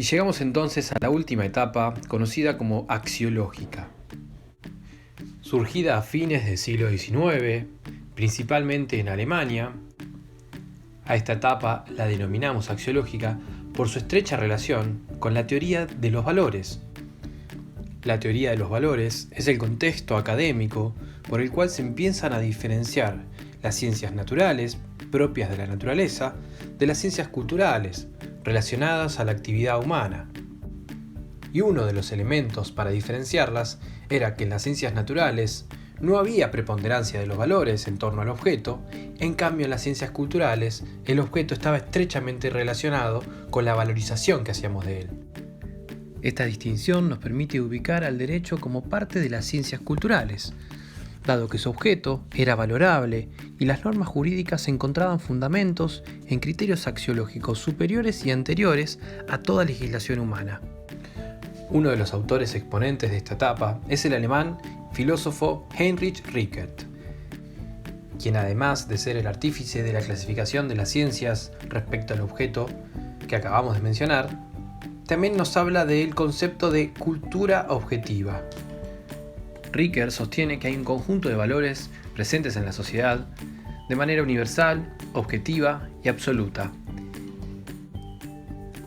Y llegamos entonces a la última etapa, conocida como axiológica. Surgida a fines del siglo XIX, principalmente en Alemania, a esta etapa la denominamos axiológica por su estrecha relación con la teoría de los valores. La teoría de los valores es el contexto académico por el cual se empiezan a diferenciar las ciencias naturales, propias de la naturaleza, de las ciencias culturales, relacionadas a la actividad humana. Y uno de los elementos para diferenciarlas era que en las ciencias naturales no había preponderancia de los valores en torno al objeto, en cambio en las ciencias culturales el objeto estaba estrechamente relacionado con la valorización que hacíamos de él. Esta distinción nos permite ubicar al derecho como parte de las ciencias culturales, dado que su objeto era valorable y las normas jurídicas encontraban fundamentos en criterios axiológicos superiores y anteriores a toda legislación humana. Uno de los autores exponentes de esta etapa es el alemán filósofo Heinrich Rickert, quien además de ser el artífice de la clasificación de las ciencias respecto al objeto que acabamos de mencionar, también nos habla del concepto de cultura objetiva. Rickert sostiene que hay un conjunto de valores presentes en la sociedad de manera universal, objetiva y absoluta.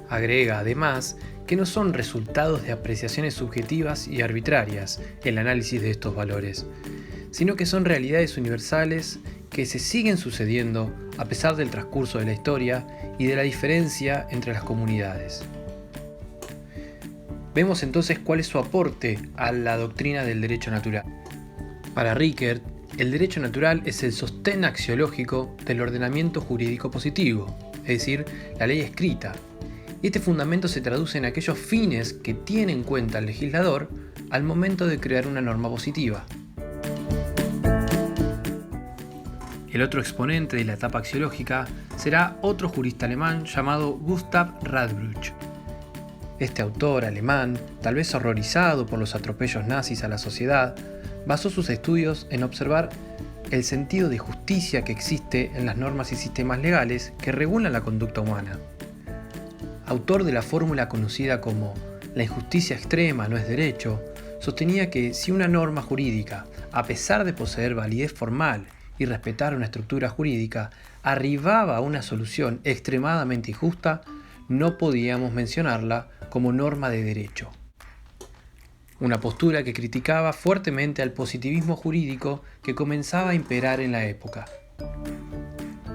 Agrega además que no son resultados de apreciaciones subjetivas y arbitrarias el análisis de estos valores, sino que son realidades universales que se siguen sucediendo a pesar del transcurso de la historia y de la diferencia entre las comunidades. Vemos entonces cuál es su aporte a la doctrina del derecho natural. Para Rickert, el derecho natural es el sostén axiológico del ordenamiento jurídico positivo, es decir, la ley escrita. Y este fundamento se traduce en aquellos fines que tiene en cuenta el legislador al momento de crear una norma positiva. El otro exponente de la etapa axiológica será otro jurista alemán llamado Gustav Radbruch. Este autor alemán, tal vez horrorizado por los atropellos nazis a la sociedad, basó sus estudios en observar el sentido de justicia que existe en las normas y sistemas legales que regulan la conducta humana. Autor de la fórmula conocida como la injusticia extrema no es derecho, sostenía que si una norma jurídica, a pesar de poseer validez formal y respetar una estructura jurídica, arribaba a una solución extremadamente injusta, no podíamos mencionarla como norma de derecho. Una postura que criticaba fuertemente al positivismo jurídico que comenzaba a imperar en la época.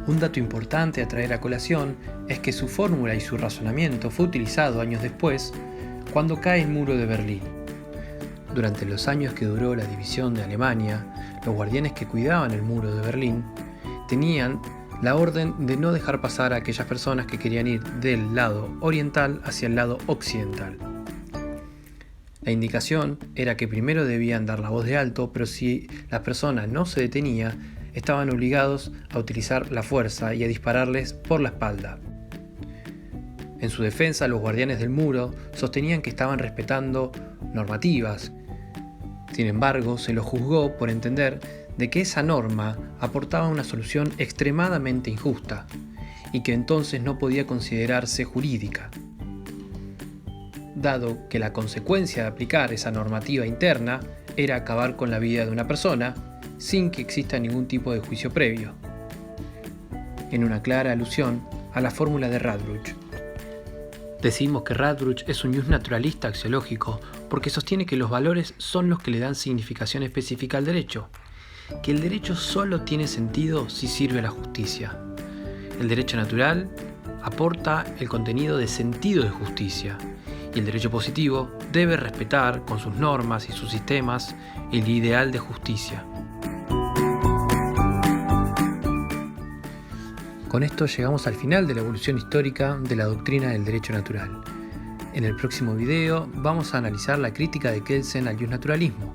Un dato importante a traer a colación es que su fórmula y su razonamiento fue utilizado años después, cuando cae el muro de Berlín. Durante los años que duró la división de Alemania, los guardianes que cuidaban el muro de Berlín tenían la orden de no dejar pasar a aquellas personas que querían ir del lado oriental hacia el lado occidental. La indicación era que primero debían dar la voz de alto, pero si la persona no se detenía, estaban obligados a utilizar la fuerza y a dispararles por la espalda. En su defensa, los guardianes del muro sostenían que estaban respetando normativas. Sin embargo, se los juzgó por entender de que esa norma aportaba una solución extremadamente injusta y que entonces no podía considerarse jurídica, dado que la consecuencia de aplicar esa normativa interna era acabar con la vida de una persona sin que exista ningún tipo de juicio previo, en una clara alusión a la fórmula de Radbruch. Decimos que Radbruch es un justnaturalista axiológico porque sostiene que los valores son los que le dan significación específica al derecho, que el derecho solo tiene sentido si sirve a la justicia. El derecho natural aporta el contenido de sentido de justicia, y el derecho positivo debe respetar, con sus normas y sus sistemas, el ideal de justicia. Con esto llegamos al final de la evolución histórica de la doctrina del derecho natural. En el próximo video vamos a analizar la crítica de Kelsen al justnaturalismo,